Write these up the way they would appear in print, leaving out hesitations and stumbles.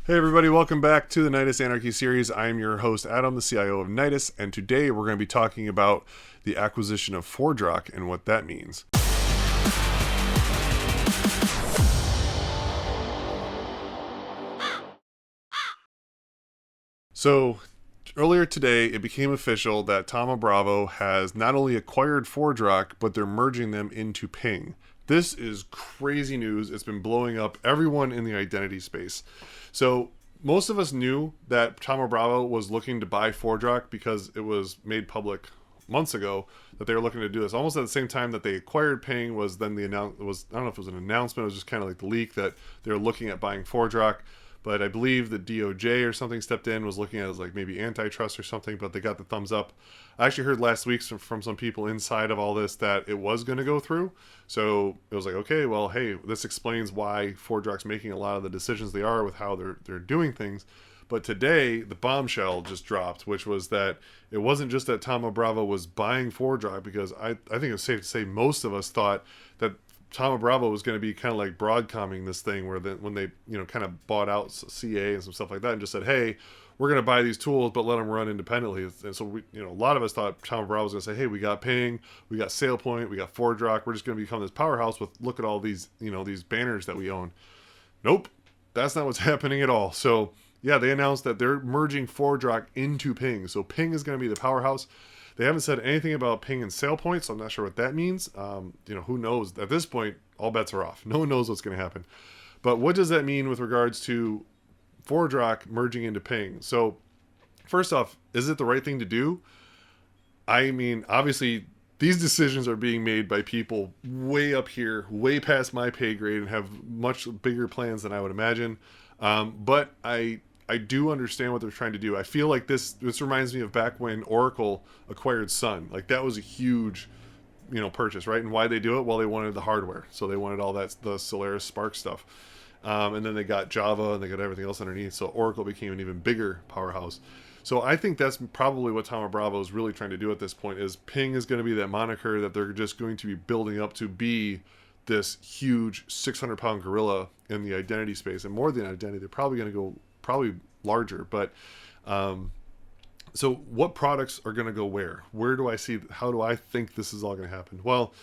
Hey everybody, welcome back to the Nyedis Anarchy series. I am your host, Adam, the CIO of Nyedis, and today we're going to be talking about the acquisition of ForgeRock and what that means. So, earlier today, it became official that ThomaBravo has not only acquired ForgeRock, but they're merging them into Ping. This is crazy news. It's been blowing up everyone in the identity space. So most of us knew that ThomaBravo was looking to buy ForgeRock because it was made public months ago that they were looking to do this. Almost at the same time that they acquired Ping was then I don't know if it was an announcement, it was just kind of like the leak that they were looking at buying ForgeRock. But I believe the DOJ or something stepped in, was looking at it as like maybe antitrust or something, but they got the thumbs up. I actually heard last week from some people inside of all this that it was going to go through. So it was like, okay, well, hey, this explains why ForgeRock's making a lot of the decisions they are with how they're doing things. But today, the bombshell just dropped, which was that it wasn't just that ThomaBravo was buying ForgeRock, because I think it's safe to say most of us thought that ThomaBravo was going to be kind of like Broadcoming this thing, where when they kind of bought out CA and some stuff like that and just said, hey, we're going to buy these tools but let them run independently. And so a lot of us thought ThomaBravo was going to say, hey, we got Ping, we got SailPoint, we got ForgeRock, we're just going to become this powerhouse with, look at all these these banners that we own. Nope, that's not what's happening at all. So yeah, they announced that they're merging ForgeRock into Ping. So Ping is going to be the powerhouse. They haven't said anything about Ping and SailPoint, so I'm not sure what that means. Who knows? At this point, all bets are off. No one knows what's going to happen. But what does that mean with regards to ForgeRock merging into Ping? So first off, is it the right thing to do? I mean, obviously, these decisions are being made by people way up here, way past my pay grade, and have much bigger plans than I would imagine. But I do understand what they're trying to do. I feel like this reminds me of back when Oracle acquired Sun. Like, that was a huge, purchase, right? And why they do it? Well, they wanted the hardware. So they wanted all that, the Solaris Spark stuff. And then they got Java and they got everything else underneath. So Oracle became an even bigger powerhouse. So I think that's probably what ThomaBravo is really trying to do at this point, is Ping is going to be that moniker that they're just going to be building up to be this huge 600-pound gorilla in the identity space. And more than identity, they're probably going to go larger. But so what products are going to go where do I see, how do I think this is all going to happen? Well,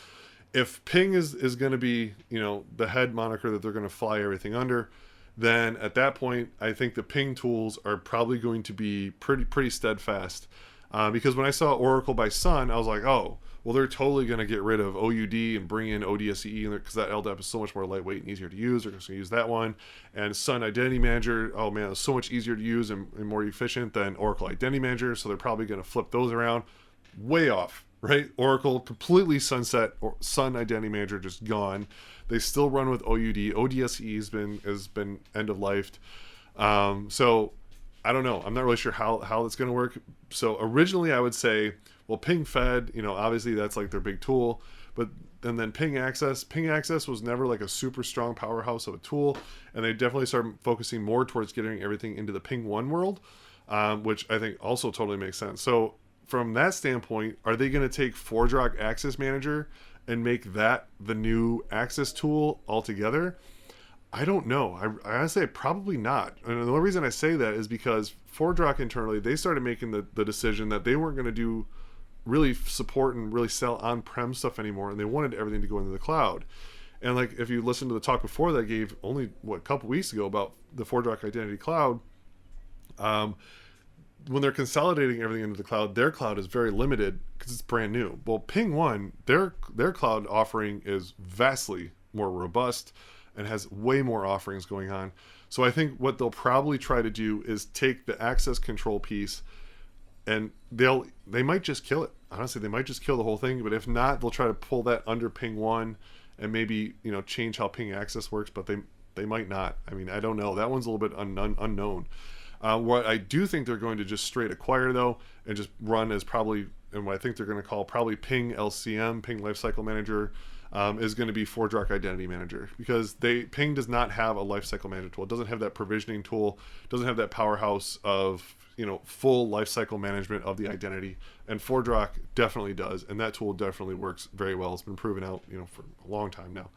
if Ping is going to be the head moniker that they're going to fly everything under, then at that point I think the Ping tools are probably going to be pretty steadfast, because when I saw Oracle by Sun, I was like, oh well, they're totally going to get rid of OUD and bring in ODSCE, because that LDAP is so much more lightweight and easier to use. They're just going to use that one. And Sun Identity Manager, oh man, it's so much easier to use and more efficient than Oracle Identity Manager. So they're probably going to flip those around. Way off, right? Oracle completely sunset, or Sun Identity Manager just gone. They still run with OUD. ODSCE has been end of lifed. So I don't know. I'm not really sure how it's going to work. So originally I would say, well, Ping Fed, obviously that's like their big tool, and then Ping Access. Ping Access was never like a super strong powerhouse of a tool, and they definitely started focusing more towards getting everything into the PingOne world, which I think also totally makes sense. So from that standpoint, are they going to take ForgeRock Access Manager and make that the new access tool altogether? I don't know. I honestly, probably not. And the only reason I say that is because ForgeRock internally, they started making the decision that they weren't going to really support and really sell on-prem stuff anymore, and they wanted everything to go into the cloud. And like, if you listen to the talk before that I gave only a couple weeks ago about the ForgeRock Identity Cloud, when they're consolidating everything into the cloud, their cloud is very limited because it's brand new. Well, PingOne, their cloud offering is vastly more robust and has way more offerings going on. So I think what they'll probably try to do is take the access control piece, and they might just kill it. Honestly, they might just kill the whole thing. But if not, they'll try to pull that under PingOne and maybe change how Ping Access works. But they might not. I mean, I don't know. That one's a little bit unknown. What I do think they're going to just straight acquire, though, and just run as probably, and what I think they're going to call probably Ping LCM, Ping Lifecycle Manager, is going to be ForgeRock Identity Manager, because Ping does not have a lifecycle management tool. It doesn't have that provisioning tool. It doesn't have that powerhouse of full lifecycle management of the identity, and ForgeRock definitely does, and that tool definitely works very well. It's been proven out for a long time now.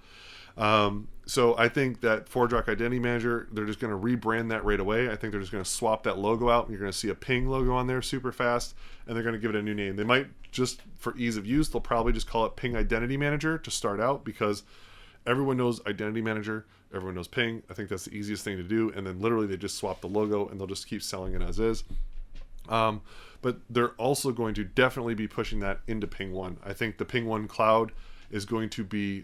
So I think that ForgeRock Identity Manager, they're just going to rebrand that right away. I think they're just going to swap that logo out, and you're going to see a Ping logo on there super fast, and they're going to give it a new name. They might just, for ease of use, they'll probably just call it Ping Identity Manager to start out, because everyone knows Identity Manager, everyone knows Ping. I think that's the easiest thing to do, and then literally they just swap the logo, and they'll just keep selling it as is. But they're also going to definitely be pushing that into PingOne. I think the PingOne cloud is going to be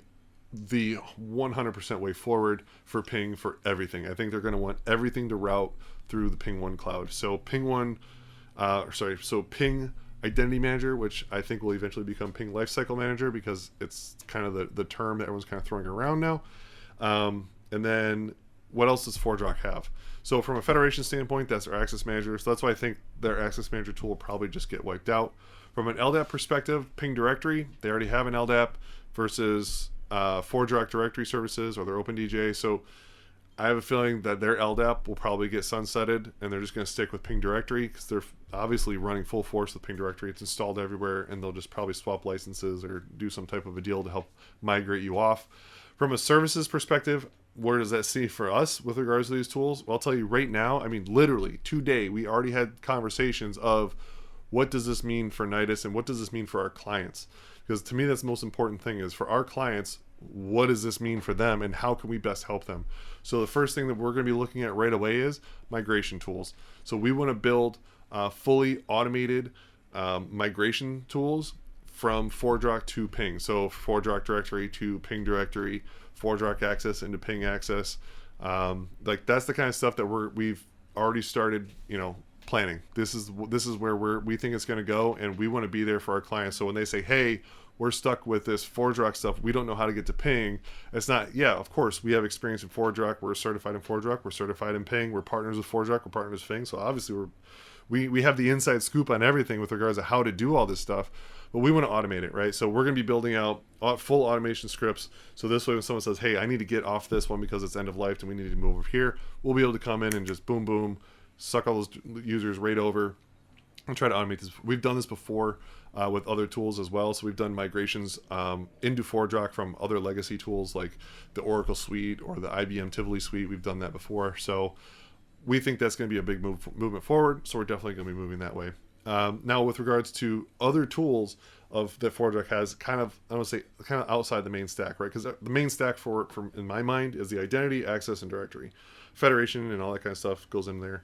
the 100% way forward for Ping for everything. I think they're going to want everything to route through the PingOne cloud. So Ping Identity Manager, which I think will eventually become Ping Lifecycle Manager, because it's kind of the term that everyone's kind of throwing around now. And then what else does ForgeRock have? So from a federation standpoint, that's their access manager. So that's why I think their access manager tool will probably just get wiped out. From an LDAP perspective, Ping Directory, they already have an LDAP versus ForgeRock directory services or their OpenDJ. So I have a feeling that their LDAP will probably get sunsetted, and they're just going to stick with Ping Directory, because they're obviously running full force with Ping Directory. It's installed everywhere, and they'll just probably swap licenses or do some type of a deal to help migrate you off. From a services perspective, where does that see for us with regards to these tools? Well, I'll tell you right now, I mean, literally today, we already had conversations of what does this mean for Nyedis and what does this mean for our clients? Because to me, that's the most important thing, is for our clients, what does this mean for them and how can we best help them? So the first thing that we're going to be looking at right away is migration tools. So we want to build fully automated migration tools from ForgeRock to Ping. So ForgeRock directory to Ping directory, ForgeRock access into Ping access. Like that's the kind of stuff that we've already started, planning. This is where we think it's going to go, and we want to be there for our clients. So when they say, "Hey, we're stuck with this ForgeRock stuff, we don't know how to get to Ping," it's not, yeah, of course, we have experience in ForgeRock, we're certified in ForgeRock, we're certified in Ping, we're partners with ForgeRock, we're partners with Ping. So obviously we have the inside scoop on everything with regards to how to do all this stuff, but we want to automate it, right? So we're going to be building out full automation scripts. So this way, when someone says, "Hey, I need to get off this one because it's end of life and we need to move over here," we'll be able to come in and just boom, boom, suck all those users right over and try to automate this. We've done this before with other tools as well. So we've done migrations into ForgeRock from other legacy tools like the Oracle Suite or the IBM Tivoli Suite. We've done that before. So we think that's going to be a big movement forward. So we're definitely going to be moving that way. Now, with regards to other tools that ForgeRock has, kind of outside the main stack, right? Because the main stack for in my mind is the identity, access, and directory. Federation and all that kind of stuff goes in there.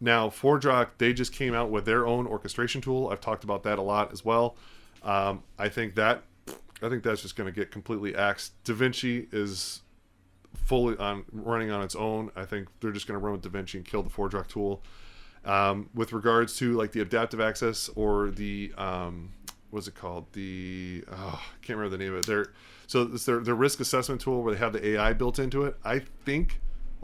Now, ForgeRock, they just came out with their own orchestration tool. I've talked about that a lot as well. I think that's just going to get completely axed. DaVinci is fully running on its own. I think they're just going to run with DaVinci and kill the ForgeRock tool. With regards to like the adaptive access or the what's it called? I can't remember the name of it. It's their risk assessment tool where they have the AI built into it. I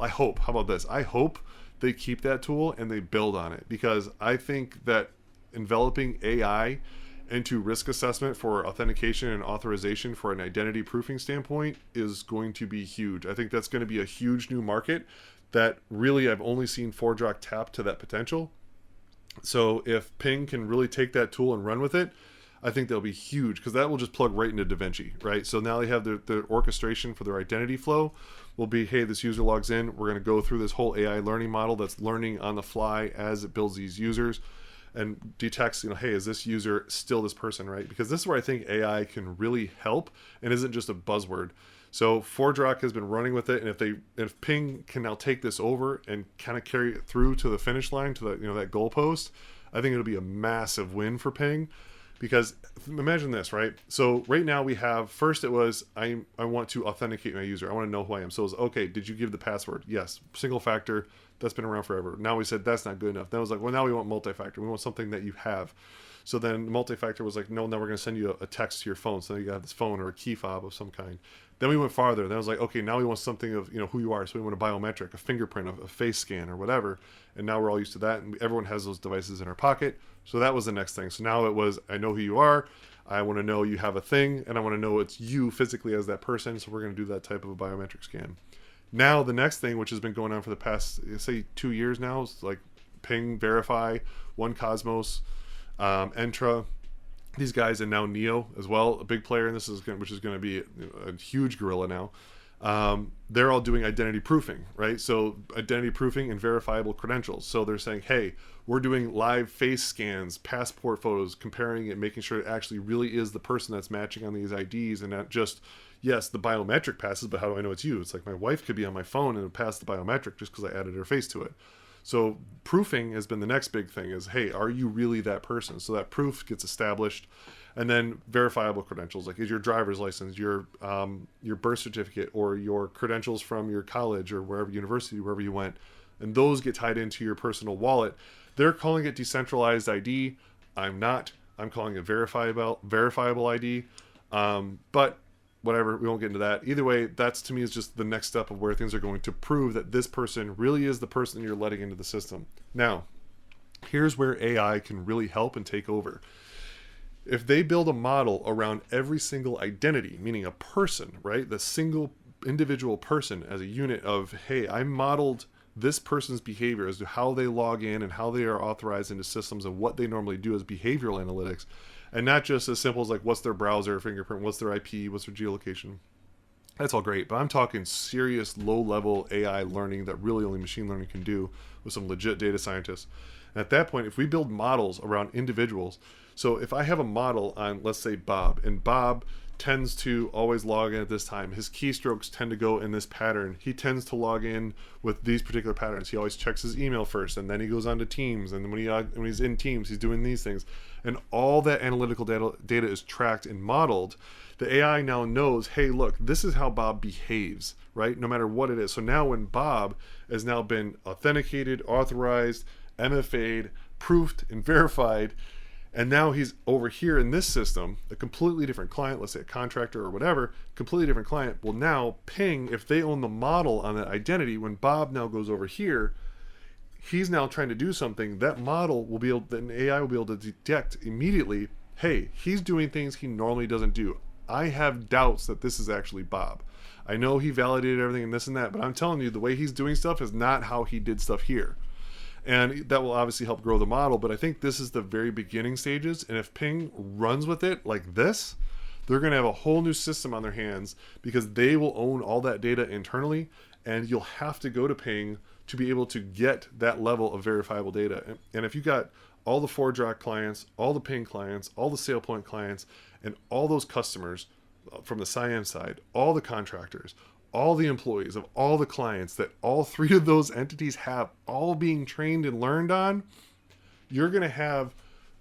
hope. How about this? I hope they keep that tool and they build on it, because I think that enveloping AI into risk assessment for authentication and authorization for an identity proofing standpoint is going to be huge. I think that's going to be a huge new market that really I've only seen ForgeRock tap to that potential. So if Ping can really take that tool and run with it, I think that'll be huge, because that will just plug right into DaVinci, right? So now they have the orchestration for their identity flow will be, hey, this user logs in. We're going to go through this whole AI learning model that's learning on the fly as it builds these users and detects, hey, is this user still this person, right? Because this is where I think AI can really help and isn't just a buzzword. So ForgeRock has been running with it, and if Ping can now take this over and kind of carry it through to the finish line, to that goalpost, I think it'll be a massive win for Ping. Because imagine this, right? So right now we have, first it was, I want to authenticate my user. I want to know who I am. So it was, okay, did you give the password? Yes. Single factor, that's been around forever. Now we said that's not good enough. Then it was like, well, now we want multi-factor. We want something that you have. So then multi-factor was like, no, now we're going to send you a text to your phone. So you got this phone or a key fob of some kind. Then we went farther. Then I was like, okay, now we want something of who you are. So we want a biometric, a fingerprint, a face scan, or whatever. And now we're all used to that, and everyone has those devices in our pocket. So that was the next thing. So now it was, I know who you are. I want to know you have a thing, and I want to know it's you physically as that person. So we're going to do that type of a biometric scan. Now the next thing, which has been going on for the past, say, 2 years now, is like Ping, Verify, One Cosmos, Entra. these guys, and now Neo as well, a big player in this, which is going to be a huge gorilla now. They're all doing identity proofing, right? So identity proofing and verifiable credentials. So they're saying, hey, we're doing live face scans, passport photos, comparing it, making sure it actually really is the person that's matching on these IDs, and not just, yes, the biometric passes, but how do I know it's you? It's like my wife could be on my phone and pass the biometric just because I added her face to it. So proofing has been the next big thing is, hey, are you really that person? So that proof gets established. And then verifiable credentials, like is your driver's license, your birth certificate, or your credentials from your college or wherever university, wherever you went. And those get tied into your personal wallet. They're calling it decentralized ID. I'm not. I'm calling it verifiable ID. But whatever, we won't get into that. Either way, that's to me is just the next step of where things are going to prove that this person really is the person you're letting into the system. Now, here's where AI can really help and take over. If they build a model around every single identity, meaning a person, right? The single individual person as a unit of, hey, I modeled this person's behavior as to how they log in and how they are authorized into systems and what they normally do as behavioral analytics. And not just as simple as like, what's their browser fingerprint, what's their IP, what's their geolocation. That's all great, but I'm talking serious low-level AI learning that really only machine learning can do with some legit data scientists. And at that point, if we build models around individuals, so if I have a model on, let's say, Bob, and Bob tends to always log in at this time, his keystrokes tend to go in this pattern, he tends to log in with these particular patterns, he always checks his email first, and then he goes on to Teams, and when he's in Teams, he's doing these things, and all that analytical data is tracked and modeled. The AI now knows, hey, look, this is how Bob behaves, right? No matter what it is. So now when Bob has now been authenticated, authorized, MFA'd, proofed, and verified, and now he's over here in this system, a completely different client, let's say a contractor or whatever, completely different client. Well, now Ping, if they own the model on that identity, when Bob now goes over here, he's now trying to do something, that model will be able, an AI will be able to detect immediately, hey, he's doing things he normally doesn't do. I have doubts that this is actually Bob. I know he validated everything and this and that, but I'm telling you, the way he's doing stuff is not how he did stuff here. And that will obviously help grow the model, but I think this is the very beginning stages. And if Ping runs with it like this, they're going to have a whole new system on their hands because they will own all that data internally, and you'll have to go to Ping to be able to get that level of verifiable data. And if you got all the ForgeRock clients, all the Ping clients, all the SailPoint clients, and all those customers from the CIAM side, all the contractors, all the employees of all the clients that all three of those entities have all being trained and learned on, you're going to have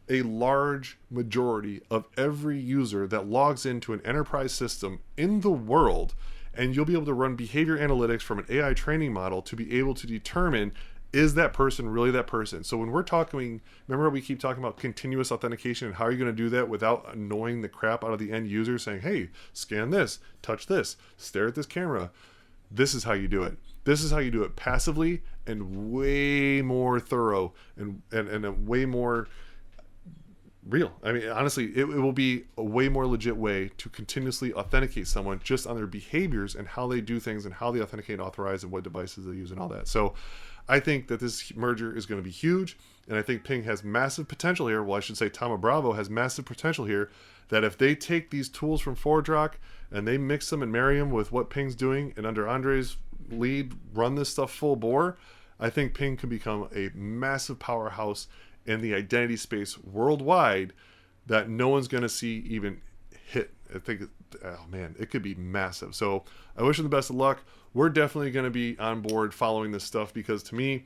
a large majority of every user that logs into an enterprise system in the world, and you'll be able to run behavior analytics from an AI training model to be able to determine, is that person really that person? So when we're talking, remember we keep talking about continuous authentication and how are you going to do that without annoying the crap out of the end user saying, hey, scan this, touch this, stare at this camera. This is how you do it. This is how you do it passively and way more thorough and a way more real. I mean, honestly, it will be a way more legit way to continuously authenticate someone just on their behaviors and how they do things and how they authenticate and authorize and what devices they use and all that. So I think that this merger is going to be huge, and I think Ping has massive potential here. Well, I should say ThomaBravo has massive potential here, that if they take these tools from ForgeRock and they mix them and marry them with what Ping's doing and under Andre's lead run this stuff full bore, I think Ping can become a massive powerhouse in the identity space worldwide that no one's going to see even hit. I think, oh man, it could be massive. So I wish them the best of luck. We're definitely going to be on board following this stuff because to me,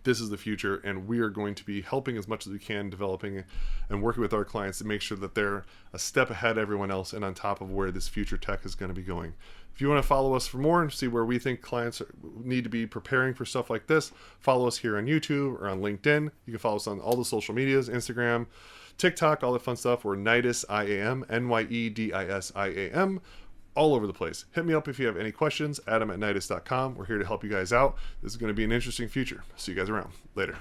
this is the future, and we are going to be helping as much as we can developing and working with our clients to make sure that they're a step ahead of everyone else and on top of where this future tech is going to be going. If you want to follow us for more and see where we think clients need to be preparing for stuff like this, follow us here on YouTube or on LinkedIn. You can follow us on all the social medias, Instagram, TikTok, all that fun stuff. We're Nyedis CIAM, Nyedis CIAM, all over the place. Hit me up if you have any questions, adam@nyedis.com. We're here to help you guys out. This is going to be an interesting future. See you guys around. Later.